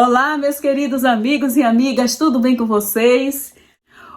Olá, meus queridos amigos e amigas, tudo bem com vocês?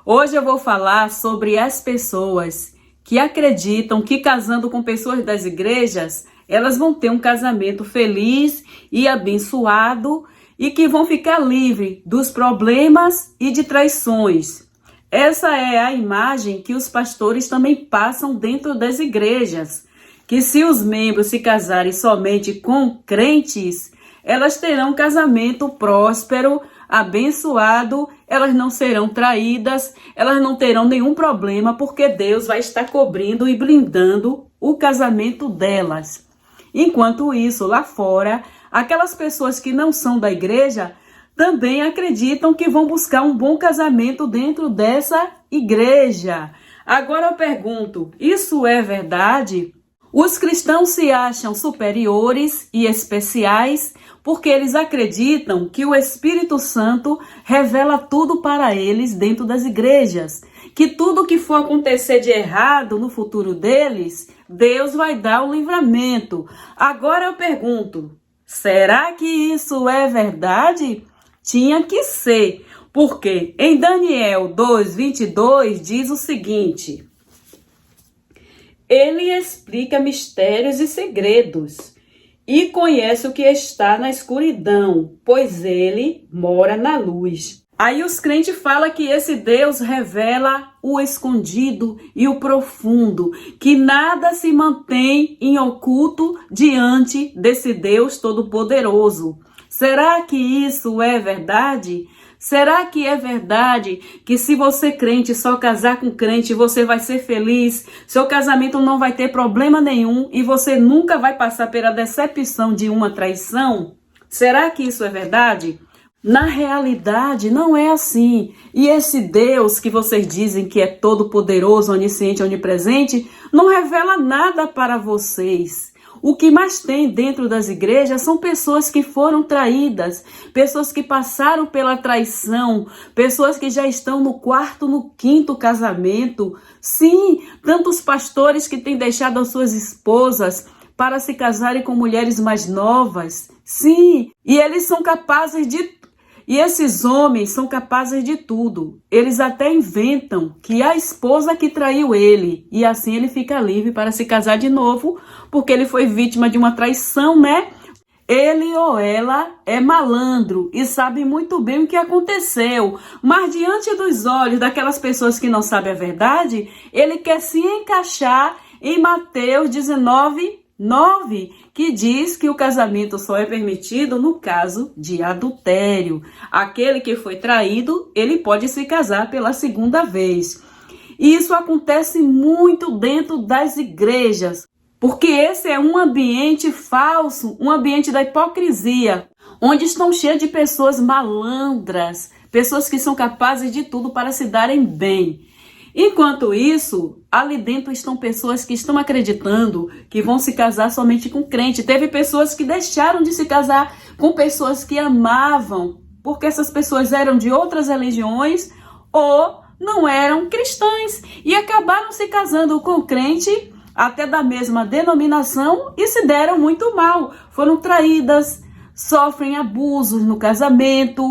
Hoje eu vou falar sobre as pessoas que acreditam que casando com pessoas das igrejas, elas vão ter um casamento feliz e abençoado e que vão ficar livres dos problemas e de traições. Essa é a imagem que os pastores também passam dentro das igrejas, que se os membros se casarem somente com crentes, elas terão um casamento próspero, abençoado, elas não serão traídas, elas não terão nenhum problema, porque Deus vai estar cobrindo e blindando o casamento delas. Enquanto isso, lá fora, aquelas pessoas que não são da igreja também acreditam que vão buscar um bom casamento dentro dessa igreja. Agora eu pergunto, isso é verdade? Os cristãos se acham superiores e especiais porque eles acreditam que o Espírito Santo revela tudo para eles dentro das igrejas, que tudo que for acontecer de errado no futuro deles, Deus vai dar o livramento. Agora eu pergunto, será que isso é verdade? Tinha que ser, porque em Daniel 2:22 diz o seguinte: ele explica mistérios e segredos e conhece o que está na escuridão, pois ele mora na luz. Aí os crentes falam que esse Deus revela o escondido e o profundo, que nada se mantém em oculto diante desse Deus todo-poderoso. Será que isso é verdade? Será que é verdade que se você crente só casar com crente você vai ser feliz, seu casamento não vai ter problema nenhum e você nunca vai passar pela decepção de uma traição? Será que isso é verdade? Na realidade não é assim. E esse Deus que vocês dizem que é todo poderoso, onisciente, onipresente, não revela nada para vocês. O que mais tem dentro das igrejas são pessoas que foram traídas, pessoas que passaram pela traição, pessoas que já estão no quarto, no quinto casamento. Sim, tantos pastores que têm deixado as suas esposas para se casarem com mulheres mais novas. Sim, e eles são capazes de... E esses homens são capazes de tudo. Eles até inventam que a esposa que traiu ele. E assim ele fica livre para se casar de novo, porque ele foi vítima de uma traição, né? Ele ou ela é malandro e sabe muito bem o que aconteceu. Mas diante dos olhos daquelas pessoas que não sabem a verdade, ele quer se encaixar em Mateus 19:9, que diz que o casamento só é permitido no caso de adultério. Aquele que foi traído, ele pode se casar pela segunda vez. E isso acontece muito dentro das igrejas, porque esse é um ambiente falso, um ambiente da hipocrisia, onde estão cheias de pessoas malandras, pessoas que são capazes de tudo para se darem bem. Enquanto isso, ali dentro estão pessoas que estão acreditando que vão se casar somente com crente. Teve pessoas que deixaram de se casar com pessoas que amavam, porque essas pessoas eram de outras religiões ou não eram cristãs e acabaram se casando com crente até da mesma denominação e se deram muito mal. Foram traídas, sofrem abusos no casamento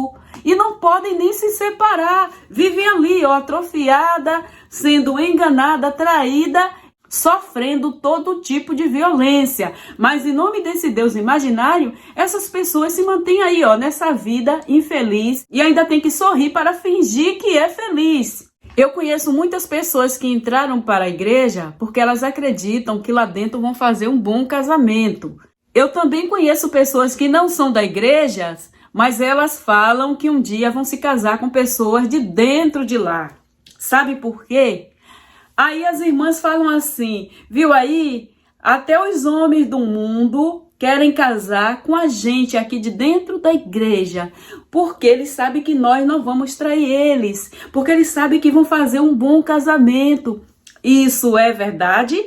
e não podem nem se separar. Vivem ali, ó, atrofiada, sendo enganada, traída, sofrendo todo tipo de violência. Mas em nome desse Deus imaginário, essas pessoas se mantêm aí, ó, nessa vida infeliz e ainda tem que sorrir para fingir que é feliz. Eu conheço muitas pessoas que entraram para a igreja porque elas acreditam que lá dentro vão fazer um bom casamento. Eu também conheço pessoas que não são da igreja, mas elas falam que um dia vão se casar com pessoas de dentro de lá. Sabe por quê? Aí as irmãs falam assim, viu aí? Até os homens do mundo querem casar com a gente aqui de dentro da igreja, porque eles sabem que nós não vamos trair eles, porque eles sabem que vão fazer um bom casamento. Isso é verdade?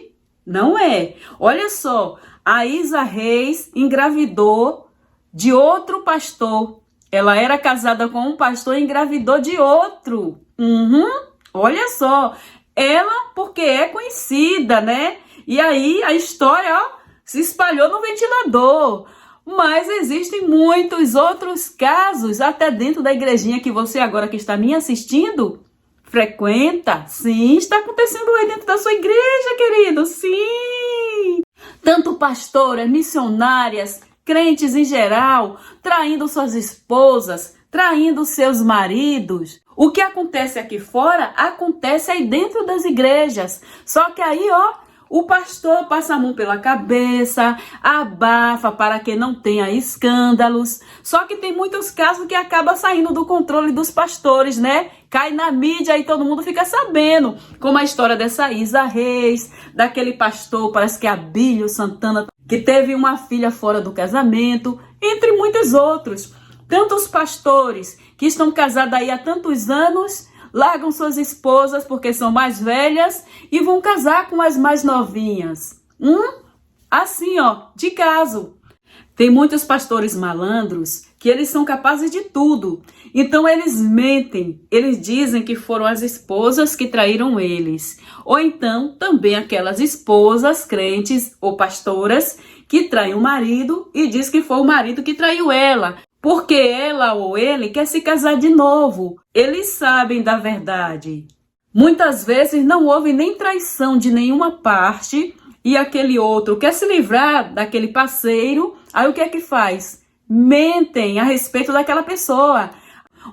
Não é. Olha só, a Isa Reis engravidou de outro pastor. Ela era casada com um pastor e engravidou de outro. Olha só, ela porque é conhecida, né? E aí a história, ó, se espalhou no ventilador. Mas existem muitos outros casos, até dentro da igrejinha que você agora que está me assistindo, frequenta. Sim, está acontecendo aí dentro da sua igreja, querido, sim. Tanto pastoras, missionárias, crentes em geral, traindo suas esposas, traindo seus maridos. O que acontece aqui fora, acontece aí dentro das igrejas. Só que aí, o pastor passa a mão pela cabeça, abafa para que não tenha escândalos. Só que tem muitos casos que acabam saindo do controle dos pastores, né? Cai na mídia e todo mundo fica sabendo. Como a história dessa Isa Reis, daquele pastor, parece que é Abílio Santana, que teve uma filha fora do casamento, entre muitos outros. Tantos pastores que estão casados aí há tantos anos, largam suas esposas porque são mais velhas e vão casar com as mais novinhas. Assim, de caso. Tem muitos pastores malandros que eles são capazes de tudo. Então eles mentem, eles dizem que foram as esposas que traíram eles. Ou então também aquelas esposas crentes ou pastoras que traem o marido e diz que foi o marido que traiu ela. Porque ela ou ele quer se casar de novo. Eles sabem da verdade. Muitas vezes não houve nem traição de nenhuma parte e aquele outro quer se livrar daquele parceiro. Aí o que é que faz? Mentem a respeito daquela pessoa.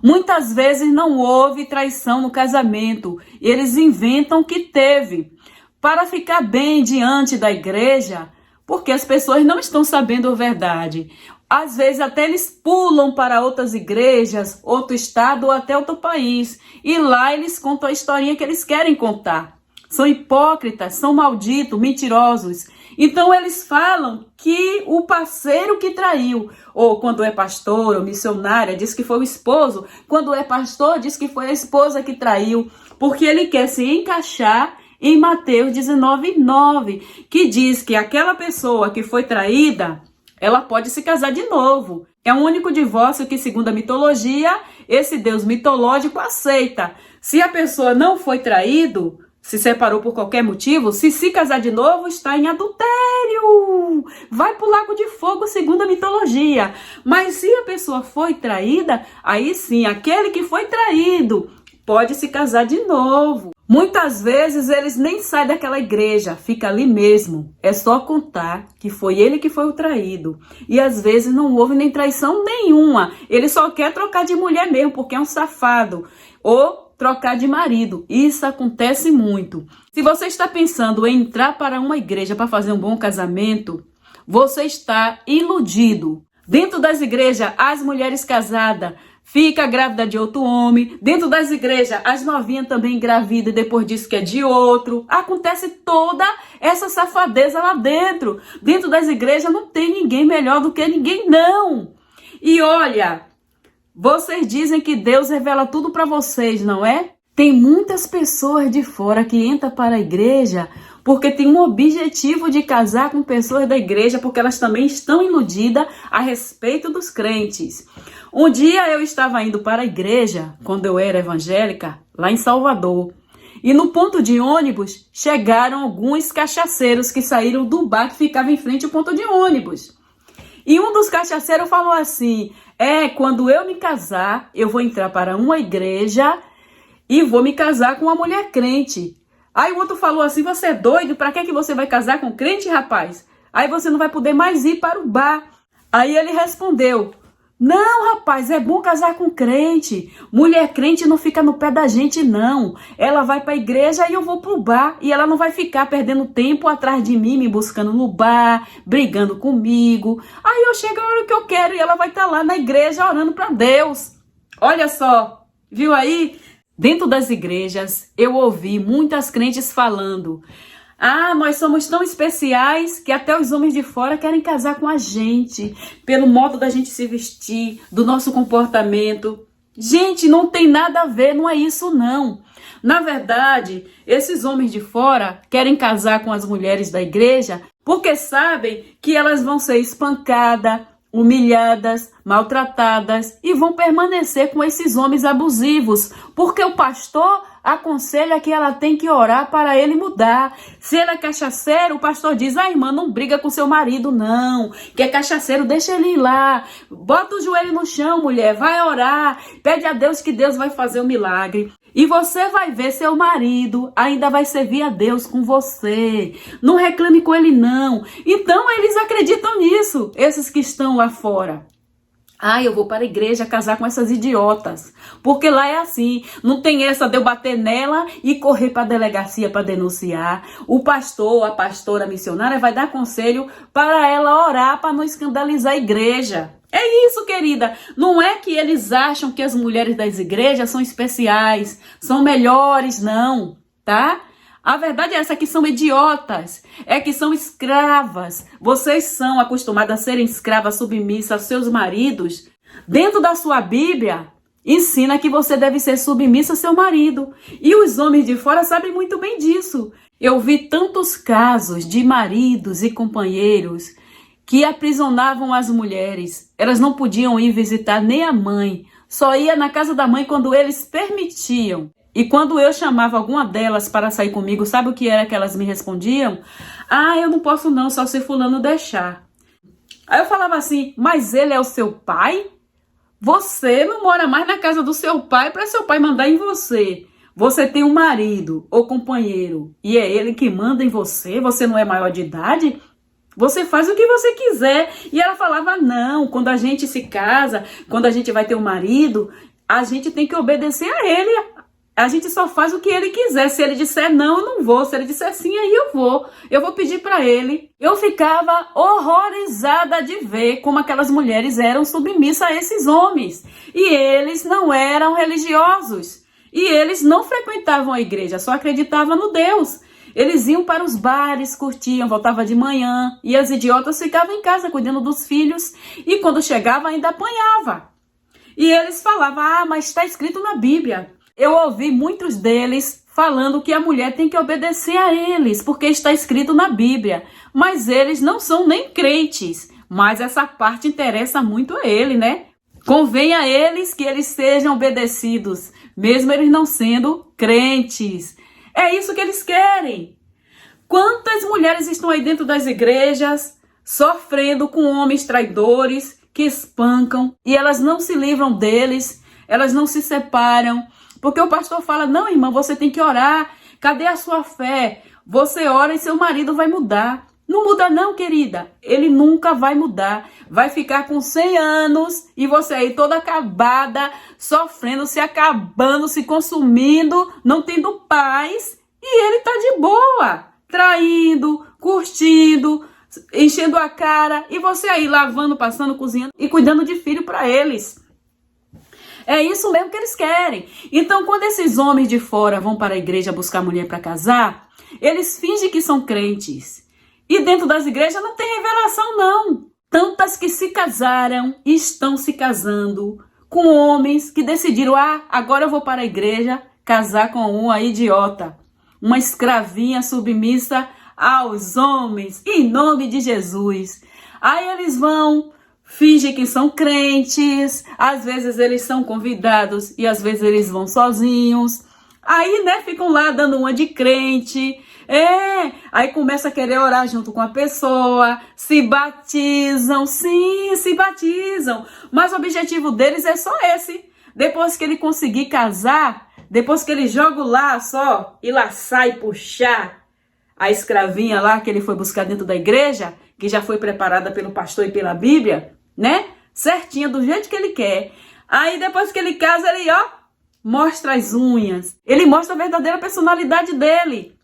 Muitas vezes não houve traição no casamento. Eles inventam que teve para ficar bem diante da igreja, porque as pessoas não estão sabendo a verdade. Às vezes até eles pulam para outras igrejas, outro estado ou até outro país. E lá eles contam a historinha que eles querem contar. São hipócritas, são malditos, mentirosos. Então eles falam que o parceiro que traiu, ou quando é pastor ou missionária, diz que foi o esposo. Quando é pastor, diz que foi a esposa que traiu. Porque ele quer se encaixar em Mateus 19:9, que diz que aquela pessoa que foi traída, ela pode se casar de novo. É o único divórcio que, segundo a mitologia, esse Deus mitológico aceita. Se a pessoa não foi traído, se separou por qualquer motivo, se casar de novo, está em adultério. Vai para o lago de fogo, segundo a mitologia. Mas se a pessoa foi traída, aí sim, aquele que foi traído pode se casar de novo. Muitas vezes eles nem saem daquela igreja, fica ali mesmo. É só contar que foi ele que foi o traído. E às vezes não houve nem traição nenhuma. Ele só quer trocar de mulher mesmo, porque é um safado. Ou trocar de marido. Isso acontece muito. Se você está pensando em entrar para uma igreja para fazer um bom casamento, você está iludido. Dentro das igrejas, as mulheres casadas fica grávida de outro homem. Dentro das igrejas, as novinhas também engravidam e depois diz que é de outro. Acontece toda essa safadeza lá dentro. Dentro das igrejas não tem ninguém melhor do que ninguém, não. E olha, vocês dizem que Deus revela tudo para vocês, não é? Tem muitas pessoas de fora que entram para a igreja porque tem um objetivo de casar com pessoas da igreja, porque elas também estão iludidas a respeito dos crentes. Um dia eu estava indo para a igreja, quando eu era evangélica, lá em Salvador. E no ponto de ônibus, chegaram alguns cachaceiros que saíram do bar que ficava em frente ao ponto de ônibus. E um dos cachaceiros falou assim, quando eu me casar, eu vou entrar para uma igreja e vou me casar com uma mulher crente. Aí o outro falou assim, você é doido? Para que você vai casar com crente, rapaz? Aí você não vai poder mais ir para o bar. Aí ele respondeu, não, rapaz, é bom casar com crente. Mulher crente não fica no pé da gente, não. Ela vai para a igreja e eu vou para o bar. E ela não vai ficar perdendo tempo atrás de mim, me buscando no bar, brigando comigo. Aí eu chego a hora que eu quero e ela vai estar lá na igreja orando para Deus. Olha só, viu aí? Dentro das igrejas, eu ouvi muitas crentes falando, nós somos tão especiais que até os homens de fora querem casar com a gente, pelo modo da gente se vestir, do nosso comportamento. Gente, não tem nada a ver, não é isso não. Na verdade, esses homens de fora querem casar com as mulheres da igreja porque sabem que elas vão ser espancadas, humilhadas, maltratadas e vão permanecer com esses homens abusivos, porque o pastor aconselha que ela tem que orar para ele mudar. Se ele é cachaceiro, o pastor diz, irmã, não briga com seu marido não, que é cachaceiro, deixa ele ir lá, bota o joelho no chão, mulher, vai orar, pede a Deus que Deus vai fazer o milagre. E você vai ver seu marido ainda vai servir a Deus com você. Não reclame com ele não. Então eles acreditam nisso, esses que estão lá fora. Eu vou para a igreja casar com essas idiotas. Porque lá é assim. Não tem essa de eu bater nela e correr para a delegacia para denunciar. O pastor, a pastora, a missionária vai dar conselho para ela orar para não escandalizar a igreja. É isso, querida. Não é que eles acham que as mulheres das igrejas são especiais, são melhores, não, tá? A verdade é essa, que são idiotas, é que são escravas. Vocês são acostumadas a serem escravas, submissas aos seus maridos. Dentro da sua Bíblia, ensina que você deve ser submissa ao seu marido. E os homens de fora sabem muito bem disso. Eu vi tantos casos de maridos e companheiros que aprisionavam as mulheres. Elas não podiam ir visitar nem a mãe, só ia na casa da mãe quando eles permitiam. E quando eu chamava alguma delas para sair comigo, sabe o que era que elas me respondiam? Eu não posso não, só se fulano deixar. Aí eu falava assim, mas ele é o seu pai? Você não mora mais na casa do seu pai para seu pai mandar em você. Você tem um marido ou companheiro e é ele que manda em você, você não é maior de idade? Você faz o que você quiser. E ela falava, não, quando a gente se casa, quando a gente vai ter um marido, a gente tem que obedecer a ele. A gente só faz o que ele quiser. Se ele disser não, eu não vou. Se ele disser sim, aí eu vou. Eu vou pedir para ele. Eu ficava horrorizada de ver como aquelas mulheres eram submissas a esses homens. E eles não eram religiosos. E eles não frequentavam a igreja, só acreditavam no Deus. Eles iam para os bares, curtiam, voltavam de manhã. E as idiotas ficavam em casa cuidando dos filhos. E quando chegava ainda apanhava. E eles falavam, mas está escrito na Bíblia. Eu ouvi muitos deles falando que a mulher tem que obedecer a eles, porque está escrito na Bíblia. Mas eles não são nem crentes. Mas essa parte interessa muito a ele, né? Convém a eles que eles sejam obedecidos, mesmo eles não sendo crentes. É isso que eles querem. Quantas mulheres estão aí dentro das igrejas sofrendo com homens traidores que espancam e elas não se livram deles, elas não se separam. Porque o pastor fala, não, irmã, você tem que orar. Cadê a sua fé? Você ora e seu marido vai mudar. Não muda não, querida. Ele nunca vai mudar. Vai ficar com 100 anos e você aí toda acabada, sofrendo, se acabando, se consumindo, não tendo paz. E ele tá de boa, traindo, curtindo, enchendo a cara. E você aí lavando, passando, cozinhando e cuidando de filho para eles. É isso mesmo que eles querem. Então, quando esses homens de fora vão para a igreja buscar mulher para casar, eles fingem que são crentes. E dentro das igrejas não tem revelação, não. Tantas que se casaram e estão se casando com homens que decidiram, agora eu vou para a igreja casar com uma idiota, uma escravinha submissa aos homens, em nome de Jesus. Aí eles vão... fingem que são crentes, às vezes eles são convidados e às vezes eles vão sozinhos. Aí, né, ficam lá dando uma de crente. Aí começa a querer orar junto com a pessoa, se batizam, sim, se batizam. Mas o objetivo deles é só esse. Depois que ele conseguir casar, depois que ele joga o laço, e laçar e puxar a escravinha lá que ele foi buscar dentro da igreja, que já foi preparada pelo pastor e pela Bíblia, né? Certinha, do jeito que ele quer. Aí depois que ele casa, ele, mostra as unhas. Ele mostra a verdadeira personalidade dele.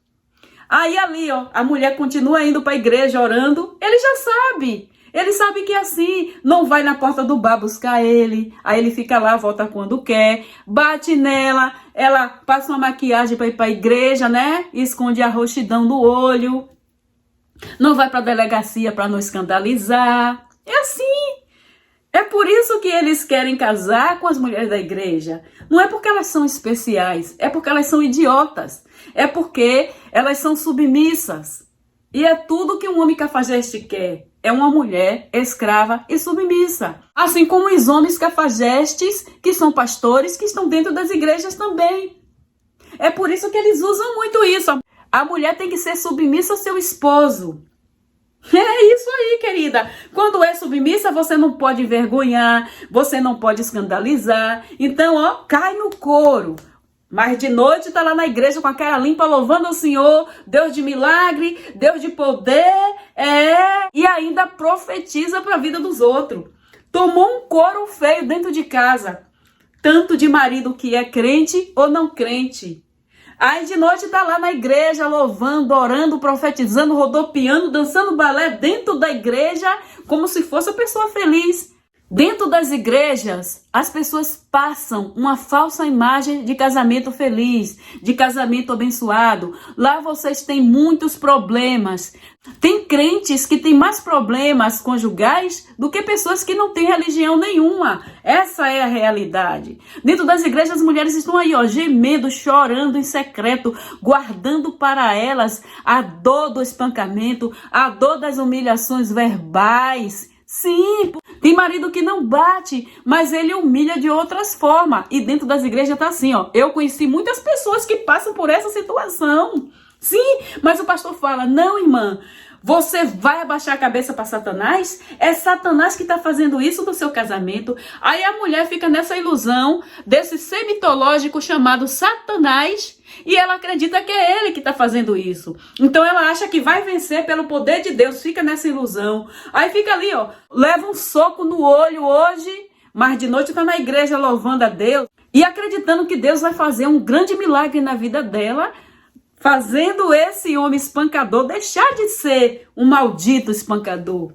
Aí ali, a mulher continua indo para a igreja orando. Ele já sabe. Ele sabe que é assim. Não vai na porta do bar buscar ele. Aí ele fica lá, volta quando quer. Bate nela. Ela passa uma maquiagem para ir para a igreja, né? Esconde a roxidão do olho. Não vai para a delegacia para não escandalizar. É assim. É por isso que eles querem casar com as mulheres da igreja. Não é porque elas são especiais, é porque elas são idiotas. É porque elas são submissas. E é tudo que um homem cafajeste quer. É uma mulher escrava e submissa. Assim como os homens cafajestes, que são pastores, que estão dentro das igrejas também. É por isso que eles usam muito isso. A mulher tem que ser submissa ao seu esposo. É isso aí, querida. Quando é submissa, você não pode envergonhar, você não pode escandalizar. Então, ó, cai no couro. Mas de noite tá lá na igreja com a cara limpa, louvando o Senhor, Deus de milagre, Deus de poder, e ainda profetiza para a vida dos outros. Tomou um couro feio dentro de casa, tanto de marido que é crente ou não crente. Aí de noite tá lá na igreja, louvando, orando, profetizando, rodopiando, dançando balé dentro da igreja, como se fosse uma pessoa feliz. Dentro das igrejas, as pessoas passam uma falsa imagem de casamento feliz, de casamento abençoado. Lá vocês têm muitos problemas. Tem crentes que têm mais problemas conjugais do que pessoas que não têm religião nenhuma. Essa é a realidade. Dentro das igrejas, as mulheres estão aí, ó, gemendo, chorando em secreto, guardando para elas a dor do espancamento, a dor das humilhações verbais. Sim, tem marido que não bate, mas ele humilha de outras formas. E dentro das igrejas tá assim, ó. Eu conheci muitas pessoas que passam por essa situação. Sim, mas o pastor fala, não, irmã, você vai abaixar a cabeça para Satanás? É Satanás que está fazendo isso no seu casamento. Aí a mulher fica nessa ilusão desse ser mitológico chamado Satanás e ela acredita que é ele que está fazendo isso. Então ela acha que vai vencer pelo poder de Deus, fica nessa ilusão. Aí fica ali, ó, leva um soco no olho hoje, mas de noite está na igreja louvando a Deus e acreditando que Deus vai fazer um grande milagre na vida dela, fazendo esse homem espancador deixar de ser um maldito espancador.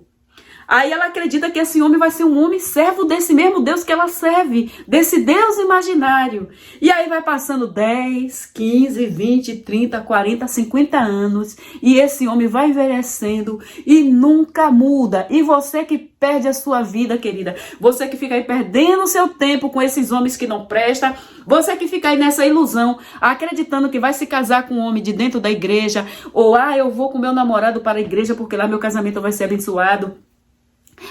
Aí ela acredita que esse homem vai ser um homem servo desse mesmo Deus que ela serve, desse Deus imaginário. E aí vai passando 10, 15, 20, 30, 40, 50 anos e esse homem vai envelhecendo e nunca muda. E você que perde a sua vida, querida, você que fica aí perdendo o seu tempo com esses homens que não prestam, você que fica aí nessa ilusão, acreditando que vai se casar com um homem de dentro da igreja, ou eu vou com meu namorado para a igreja porque lá meu casamento vai ser abençoado.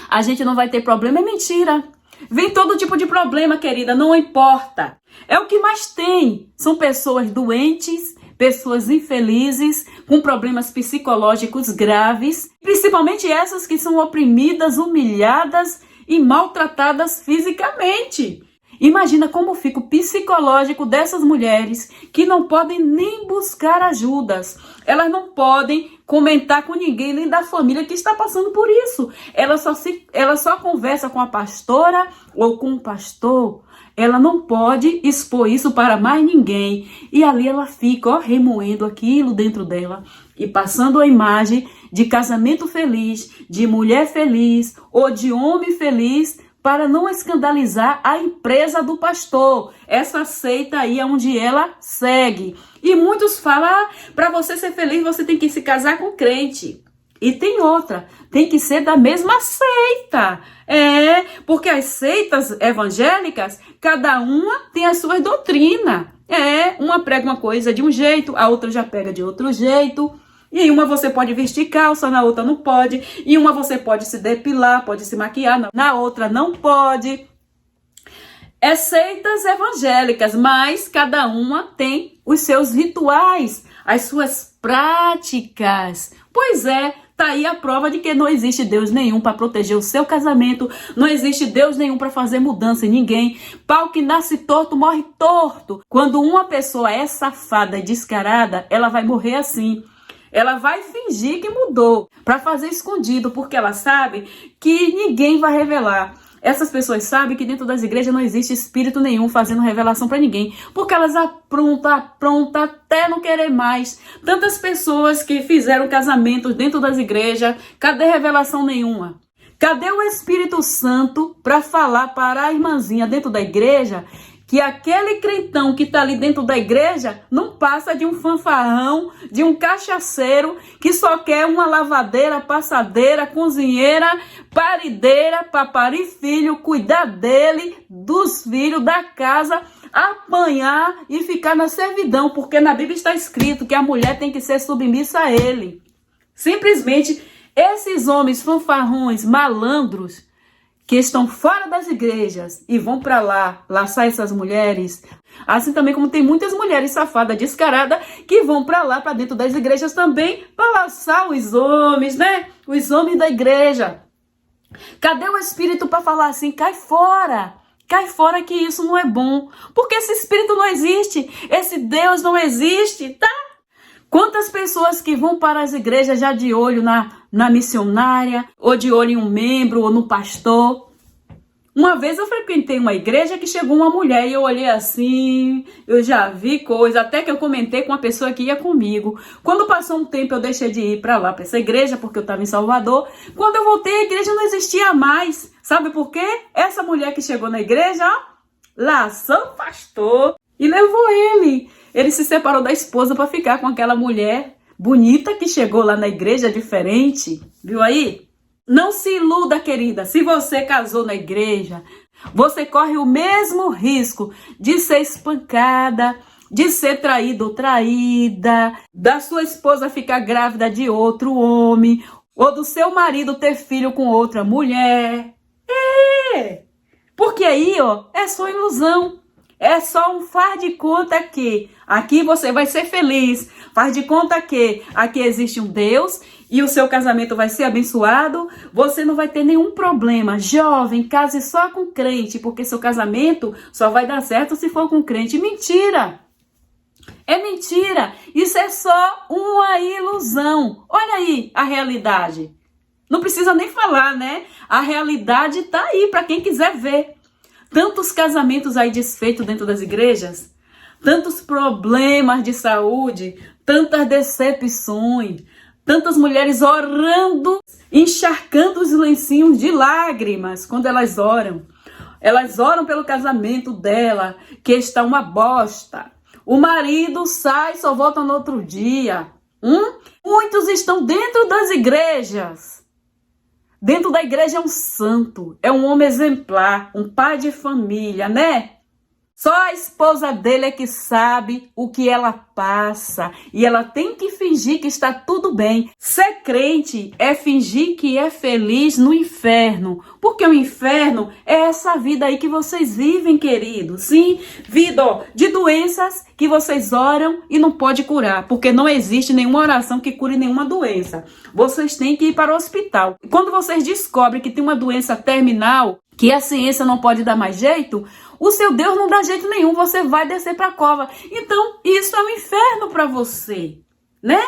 A gente não vai ter problema, é mentira. Vem todo tipo de problema, querida, não importa. É o que mais tem. São pessoas doentes, pessoas infelizes, com problemas psicológicos graves, principalmente essas que são oprimidas, humilhadas e maltratadas fisicamente. Imagina como fica o psicológico dessas mulheres que não podem nem buscar ajudas. Elas não podem comentar com ninguém, nem da família que está passando por isso. Ela só conversa com a pastora ou com o pastor. Ela não pode expor isso para mais ninguém. E ali ela fica, ó, remoendo aquilo dentro dela e passando a imagem de casamento feliz, de mulher feliz ou de homem feliz, para não escandalizar a empresa do pastor. Essa seita aí é onde ela segue. E muitos falam, para você ser feliz, você tem que se casar com crente. E tem outra, tem que ser da mesma seita. Porque as seitas evangélicas, cada uma tem as suas doutrinas. Uma prega uma coisa de um jeito, a outra já pega de outro jeito. E em uma você pode vestir calça, na outra não pode. Em uma você pode se depilar, pode se maquiar, na outra não pode. É seitas evangélicas, mas cada uma tem os seus rituais, as suas práticas. Pois é, tá aí a prova de que não existe Deus nenhum para proteger o seu casamento, não existe Deus nenhum para fazer mudança em ninguém. Pau que nasce torto, morre torto. Quando uma pessoa é safada e descarada, ela vai morrer assim. Ela vai fingir que mudou para fazer escondido, porque ela sabe que ninguém vai revelar. Essas pessoas sabem que dentro das igrejas não existe espírito nenhum fazendo revelação para ninguém, porque elas aprontam até não querer mais. Tantas pessoas que fizeram casamentos dentro das igrejas, cadê revelação nenhuma? Cadê o Espírito Santo para falar para a irmãzinha dentro da igreja que aquele crentão que está ali dentro da igreja não passa de um fanfarrão, de um cachaceiro que só quer uma lavadeira, passadeira, cozinheira, parideira para parir filho, cuidar dele, dos filhos, da casa, apanhar e ficar na servidão, porque na Bíblia está escrito que a mulher tem que ser submissa a ele. Simplesmente esses homens fanfarrões, malandros, que estão fora das igrejas e vão para lá, laçar essas mulheres. Assim também como tem muitas mulheres safadas, descaradas, que vão para lá, para dentro das igrejas também, para laçar os homens, né? Os homens da igreja. Cadê o espírito para falar assim, cai fora que isso não é bom, porque esse espírito não existe, esse Deus não existe, tá? Quantas pessoas que vão para as igrejas já de olho na missionária, ou de olho em um membro, ou no pastor. Uma vez eu frequentei uma igreja que chegou uma mulher e eu olhei assim, eu já vi coisa, até que eu comentei com a pessoa que ia comigo. Quando passou um tempo eu deixei de ir para lá, para essa igreja, porque eu estava em Salvador. Quando eu voltei a igreja não existia mais. Sabe por quê? Essa mulher que chegou na igreja, ó, laçou o pastor e levou ele. Ele se separou da esposa para ficar com aquela mulher bonita que chegou lá na igreja, diferente. Viu aí? Não se iluda, querida. Se você casou na igreja, você corre o mesmo risco de ser espancada, de ser traído ou traída, da sua esposa ficar grávida de outro homem, ou do seu marido ter filho com outra mulher. Porque aí, ó, é só ilusão. É só um faz de conta que aqui você vai ser feliz. Faz de conta que aqui existe um Deus e o seu casamento vai ser abençoado. Você não vai ter nenhum problema. Jovem, case só com crente, porque seu casamento só vai dar certo se for com crente. Mentira! É mentira! Isso é só uma ilusão. Olha aí a realidade. Não precisa nem falar, né? A realidade tá aí para quem quiser ver. Tantos casamentos aí desfeitos dentro das igrejas, tantos problemas de saúde, tantas decepções, tantas mulheres orando, encharcando os lencinhos de lágrimas quando elas oram. Elas oram pelo casamento dela, que está uma bosta. O marido sai, só volta no outro dia. Muitos estão dentro das igrejas. Dentro da igreja é um santo, é um homem exemplar, um pai de família, né? Só a esposa dele é que sabe o que ela passa e ela tem que fingir que está tudo bem. Ser crente é fingir que é feliz no inferno, porque o inferno é essa vida aí que vocês vivem, queridos. Sim, vida ó, de doenças que vocês oram e não pode curar, porque não existe nenhuma oração que cure nenhuma doença. Vocês têm que ir para o hospital. Quando vocês descobrem que tem uma doença terminal, que a ciência não pode dar mais jeito, o seu Deus não dá jeito nenhum, você vai descer para a cova. Então, isso é um inferno para você, né?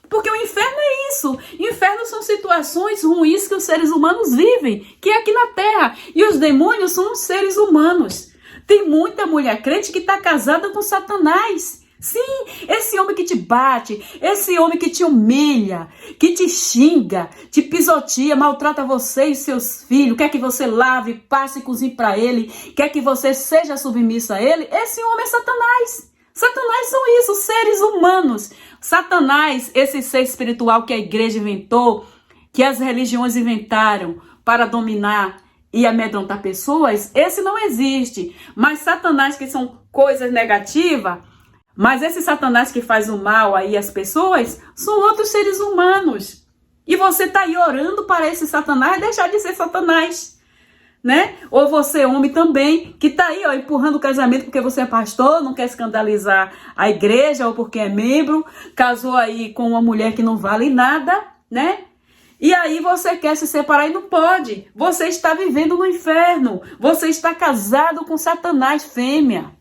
Porque o inferno é isso. Inferno são situações ruins que os seres humanos vivem, que é aqui na Terra. E os demônios são os seres humanos. Tem muita mulher crente que está casada com Satanás. Sim, esse homem que te bate, esse homem que te humilha, que te xinga, te pisoteia, maltrata você e seus filhos, quer que você lave, passe e cozinhe para ele, quer que você seja submissa a ele, esse homem é Satanás. Satanás são isso, seres humanos. Satanás, esse ser espiritual que a igreja inventou, que as religiões inventaram para dominar e amedrontar pessoas, esse não existe. Mas Satanás, que são coisas negativas, mas esse Satanás que faz o mal aí às pessoas, são outros seres humanos. E você tá aí orando para esse Satanás deixar de ser Satanás, né? Ou você, homem também, que tá aí ó, empurrando o casamento porque você é pastor, não quer escandalizar a igreja ou porque é membro, casou aí com uma mulher que não vale nada, né? E aí você quer se separar e não pode. Você está vivendo no inferno. Você está casado com Satanás, fêmea.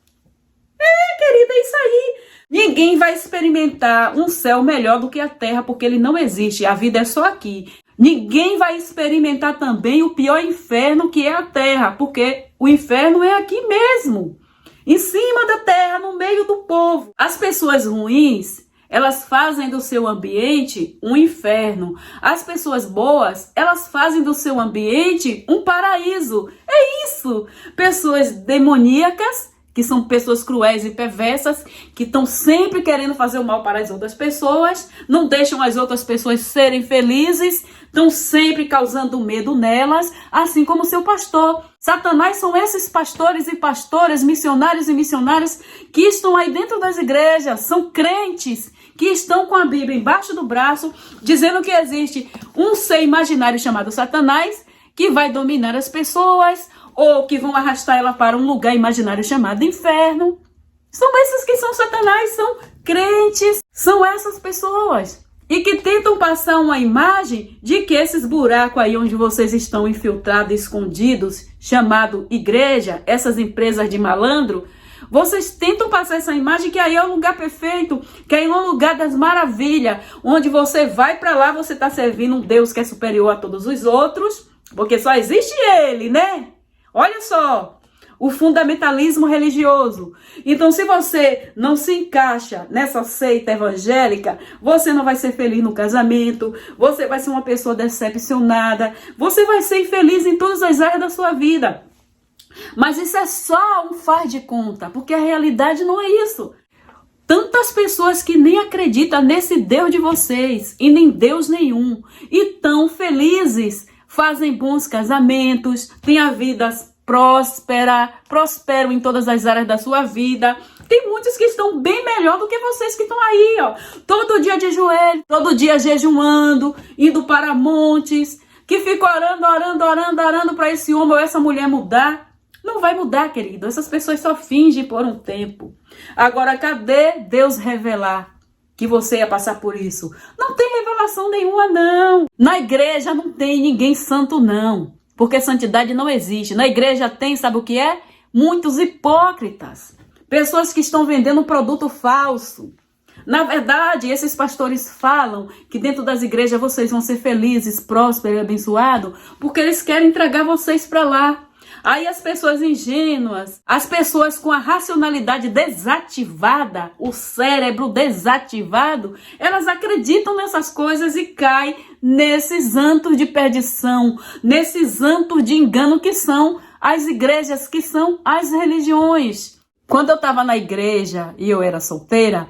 Querida, é isso aí. Ninguém vai experimentar um céu melhor do que a terra, porque ele não existe. A vida é só aqui. Ninguém vai experimentar também o pior inferno, que é a terra, porque o inferno é aqui mesmo, em cima da terra, no meio do povo. As pessoas ruins, elas fazem do seu ambiente um inferno. As pessoas boas, elas fazem do seu ambiente um paraíso. É isso. Pessoas demoníacas, que são pessoas cruéis e perversas, que estão sempre querendo fazer o mal para as outras pessoas, não deixam as outras pessoas serem felizes, estão sempre causando medo nelas, assim como o seu pastor. Satanás são esses pastores e pastoras, missionários e missionárias que estão aí dentro das igrejas, são crentes que estão com a Bíblia embaixo do braço, dizendo que existe um ser imaginário chamado Satanás, que vai dominar as pessoas ou que vão arrastar ela para um lugar imaginário chamado inferno. São esses que são Satanás, são crentes, são essas pessoas. E que tentam passar uma imagem de que esses buracos aí onde vocês estão infiltrados, escondidos, chamado igreja, essas empresas de malandro, vocês tentam passar essa imagem que aí é o lugar perfeito, que aí é um lugar das maravilhas, onde você vai para lá, você está servindo um Deus que é superior a todos os outros, porque só existe ele, né? Olha só. O fundamentalismo religioso. Então, se você não se encaixa nessa seita evangélica, você não vai ser feliz no casamento, você vai ser uma pessoa decepcionada, você vai ser infeliz em todas as áreas da sua vida. Mas isso é só um faz de conta, porque a realidade não é isso. Tantas pessoas que nem acreditam nesse Deus de vocês e nem Deus nenhum, e tão felizes, fazem bons casamentos, têm a vida prosperam em todas as áreas da sua vida. Tem muitos que estão bem melhor do que vocês que estão aí, ó. Todo dia de joelho, todo dia jejuando, indo para montes, que ficam orando para esse homem ou essa mulher mudar. Não vai mudar, querido. Essas pessoas só fingem por um tempo. Agora, cadê Deus revelar que você ia passar por isso? Não tem revelação nenhuma, não. Na igreja não tem ninguém santo, não. Porque santidade não existe. Na igreja tem, sabe o que é? Muitos hipócritas. Pessoas que estão vendendo um produto falso. Na verdade, esses pastores falam que dentro das igrejas vocês vão ser felizes, prósperos e abençoados, porque eles querem entregar vocês para lá. Aí as pessoas ingênuas, as pessoas com a racionalidade desativada, o cérebro desativado, elas acreditam nessas coisas e caem nesses antros de perdição, nesses antros de engano que são as igrejas, que são as religiões. Quando eu estava na igreja e eu era solteira,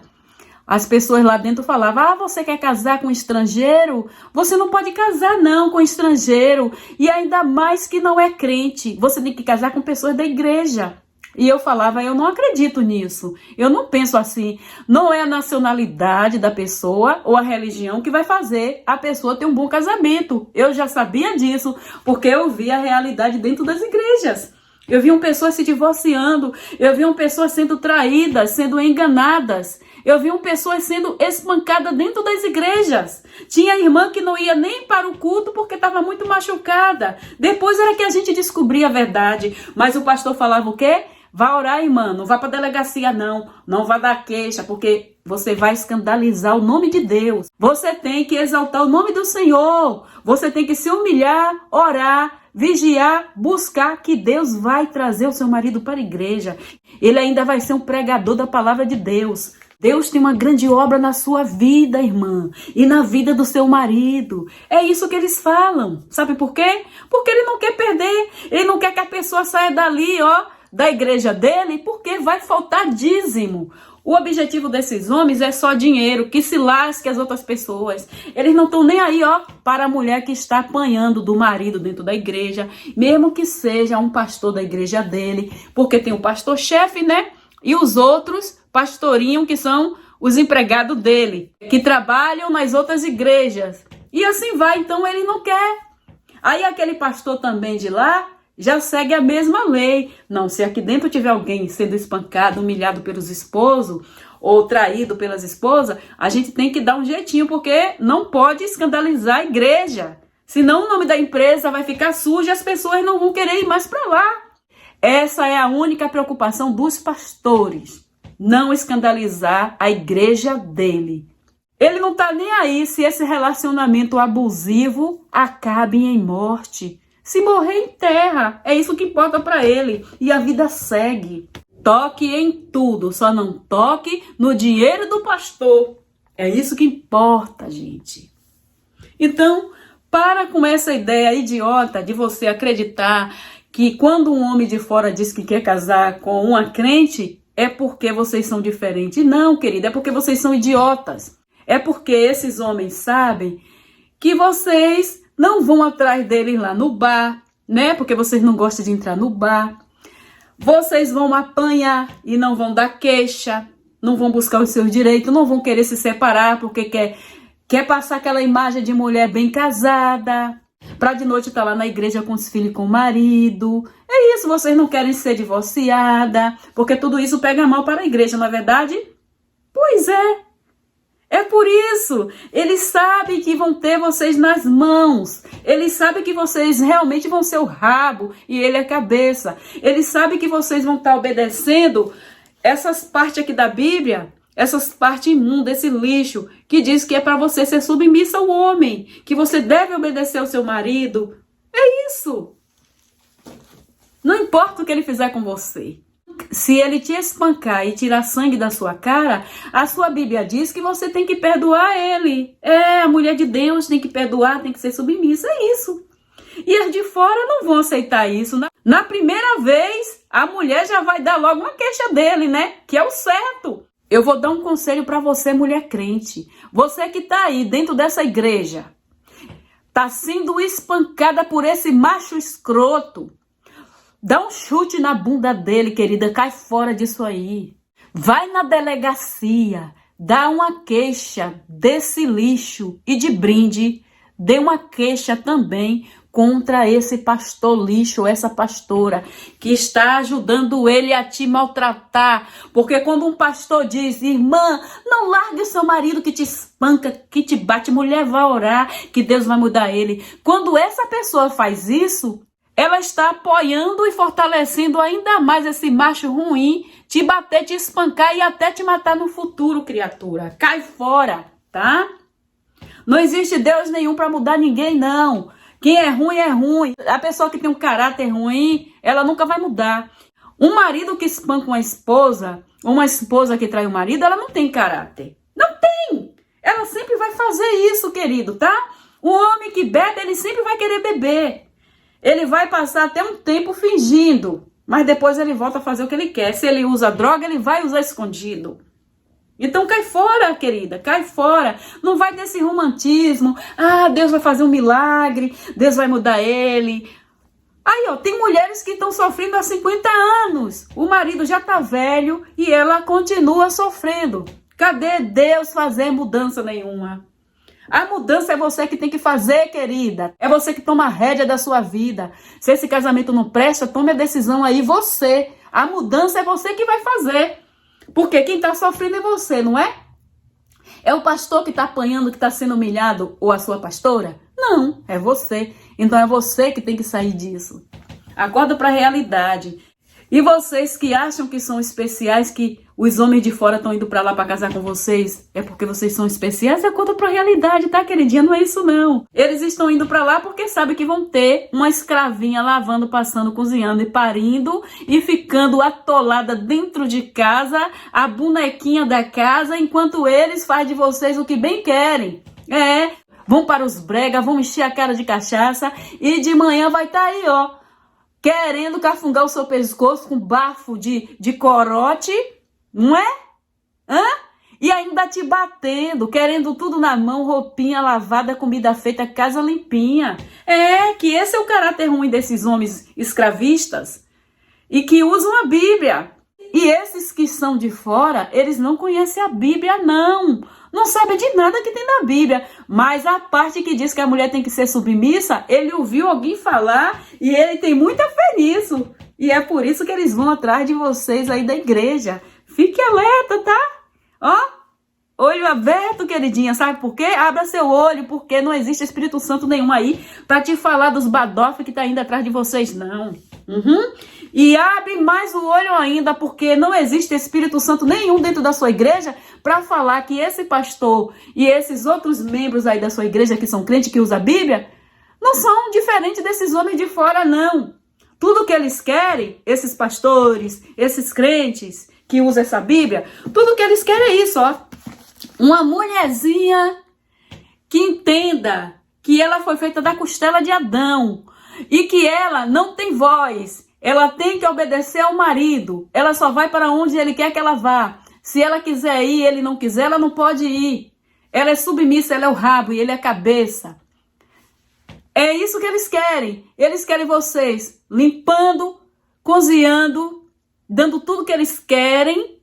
as pessoas lá dentro falavam, você quer casar com estrangeiro? Você não pode casar não com estrangeiro. E ainda mais que não é crente. Você tem que casar com pessoas da igreja. E eu falava, eu não acredito nisso. Eu não penso assim. Não é a nacionalidade da pessoa ou a religião que vai fazer a pessoa ter um bom casamento. Eu já sabia disso, porque eu vi a realidade dentro das igrejas. Eu vi pessoas se divorciando. Eu vi pessoas sendo traídas, sendo enganadas. Eu vi pessoas sendo espancadas dentro das igrejas. Tinha irmã que não ia nem para o culto porque estava muito machucada. Depois era que a gente descobria a verdade. Mas o pastor falava o quê? Vá orar, irmã, não vá para a delegacia não. Não vá dar queixa, porque você vai escandalizar o nome de Deus. Você tem que exaltar o nome do Senhor. Você tem que se humilhar, orar, vigiar, buscar, que Deus vai trazer o seu marido para a igreja. Ele ainda vai ser um pregador da palavra de Deus. Deus tem uma grande obra na sua vida, irmã, e na vida do seu marido. É isso que eles falam. Sabe por quê? Porque ele não quer perder. Ele não quer que a pessoa saia dali, ó, da igreja dele, porque vai faltar dízimo. O objetivo desses homens é só dinheiro, que se lasque as outras pessoas. Eles não estão nem aí, ó, para a mulher que está apanhando do marido dentro da igreja, mesmo que seja um pastor da igreja dele, porque tem o pastor-chefe, né? E os outros pastorinhos, que são os empregados dele, que trabalham nas outras igrejas. E assim vai, então ele não quer. Aí aquele pastor também de lá já segue a mesma lei. Não, se aqui dentro tiver alguém sendo espancado, humilhado pelos esposos, ou traído pelas esposas, a gente tem que dar um jeitinho, porque não pode escandalizar a igreja. Senão o nome da empresa vai ficar sujo e as pessoas não vão querer ir mais para lá. Essa é a única preocupação dos pastores. Não escandalizar a igreja dele. Ele não está nem aí se esse relacionamento abusivo acabe em morte. Se morrer, enterra. É isso que importa para ele. E a vida segue. Toque em tudo, só não toque no dinheiro do pastor. É isso que importa, gente. Então, para com essa ideia idiota de você acreditar que quando um homem de fora diz que quer casar com uma crente, é porque vocês são diferentes. Não, querida, é porque vocês são idiotas. É porque esses homens sabem que vocês não vão atrás deles lá no bar, né? Porque vocês não gostam de entrar no bar. Vocês vão apanhar e não vão dar queixa, não vão buscar os seus direitos, não vão querer se separar porque quer passar aquela imagem de mulher bem casada. Para de noite estar lá na igreja com os filhos e com o marido. É isso, vocês não querem ser divorciada, porque tudo isso pega mal para a igreja, não é verdade? Pois é. É por isso, eles sabem que vão ter vocês nas mãos. Eles sabem que vocês realmente vão ser o rabo e ele a cabeça. Eles sabem que vocês vão estar obedecendo essas partes aqui da Bíblia, essas partes imundas, esse lixo, que diz que é para você ser submissa ao homem, que você deve obedecer ao seu marido. É isso. Não importa o que ele fizer com você. Se ele te espancar e tirar sangue da sua cara, a sua Bíblia diz que você tem que perdoar ele. A mulher de Deus tem que perdoar, tem que ser submissa, é isso. E as de fora não vão aceitar isso. Na primeira vez, a mulher já vai dar logo uma queixa dele, né? Que é o certo. Eu vou dar um conselho para você, mulher crente. Você que tá aí dentro dessa igreja, tá sendo espancada por esse macho escroto. Dá um chute na bunda dele, querida. Cai fora disso aí. Vai na delegacia. Dá uma queixa desse lixo. E de brinde, dê uma queixa também contra esse pastor lixo, essa pastora, que está ajudando ele a te maltratar. Porque quando um pastor diz, irmã, não largue seu marido que te espanca, que te bate, mulher, vai orar, que Deus vai mudar ele. Quando essa pessoa faz isso, ela está apoiando e fortalecendo ainda mais esse macho ruim, te bater, te espancar e até te matar no futuro, criatura. Cai fora, tá? Não existe Deus nenhum para mudar ninguém, não. Quem é ruim é ruim. A pessoa que tem um caráter ruim, ela nunca vai mudar. Um marido que espanca uma esposa que trai o marido, ela não tem caráter. Não tem! Ela sempre vai fazer isso, querido, tá? O homem que bebe, ele sempre vai querer beber. Ele vai passar até um tempo fingindo, mas depois ele volta a fazer o que ele quer. Se ele usa droga, ele vai usar escondido. Então cai fora, querida, cai fora. Não vai desse romantismo. Deus vai fazer um milagre, Deus vai mudar ele. Aí, ó, tem mulheres que estão sofrendo há 50 anos. O marido já tá velho e ela continua sofrendo. Cadê Deus fazer mudança nenhuma? A mudança é você que tem que fazer, querida. É você que toma a rédea da sua vida. Se esse casamento não presta, tome a decisão aí, você. A mudança é você que vai fazer. Porque quem está sofrendo é você, não é? É o pastor que está apanhando, que está sendo humilhado, ou a sua pastora? Não, é você. Então é você que tem que sair disso. Acorda para a realidade. E vocês que acham que são especiais, que os homens de fora estão indo para lá para casar com vocês, é porque vocês são especiais? Acorda para a realidade, tá, queridinha? Não é isso, não. Eles estão indo para lá porque sabem que vão ter uma escravinha lavando, passando, cozinhando e parindo e ficando atolada dentro de casa, a bonequinha da casa, enquanto eles fazem de vocês o que bem querem. Vão para os bregas, vão encher a cara de cachaça e de manhã vai estar aí, ó, querendo cafungar o seu pescoço com bafo de corote, não é? E ainda te batendo, querendo tudo na mão, roupinha lavada, comida feita, casa limpinha. Que esse é o caráter ruim desses homens escravistas e que usam a Bíblia. E esses que são de fora, eles não conhecem a Bíblia, não. Não sabem de nada que tem na Bíblia. Mas a parte que diz que a mulher tem que ser submissa, ele ouviu alguém falar e ele tem muita fé nisso. E é por isso que eles vão atrás de vocês aí da igreja. Fique alerta, tá? Olho aberto, queridinha. Sabe por quê? Abra seu olho, porque não existe Espírito Santo nenhum aí para te falar dos badofes que tá indo atrás de vocês, não. E abre mais o olho ainda, porque não existe Espírito Santo nenhum dentro da sua igreja para falar que esse pastor e esses outros membros aí da sua igreja que são crentes, que usam a Bíblia, não são diferentes desses homens de fora, não. Tudo que eles querem, esses pastores, esses crentes que usam essa Bíblia, tudo que eles querem é isso, ó. Uma mulherzinha que entenda que ela foi feita da costela de Adão e que ela não tem voz. Ela tem que obedecer ao marido. Ela só vai para onde ele quer que ela vá. Se ela quiser ir, ele não quiser, ela não pode ir. Ela é submissa, ela é o rabo e ele é a cabeça. É isso que eles querem. Eles querem vocês limpando, cozinhando, dando tudo que eles querem,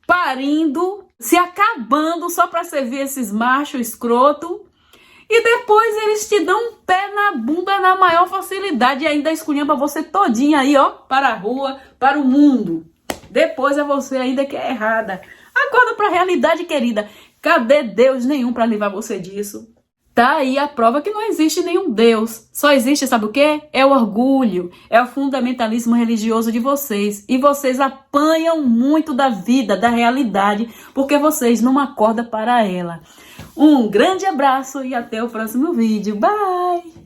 parindo, se acabando só para servir esses machos escroto E depois eles te dão um pé na bunda na maior facilidade e ainda esculhamba você todinha aí, ó, para a rua, para o mundo. Depois é você ainda que é errada. Acorda para a realidade, querida. Cadê Deus nenhum para livrar você disso? Tá aí a prova que não existe nenhum Deus. Só existe, sabe o quê? É o orgulho, é o fundamentalismo religioso de vocês. E vocês apanham muito da vida, da realidade, porque vocês não acordam para ela. Um grande abraço e até o próximo vídeo. Bye!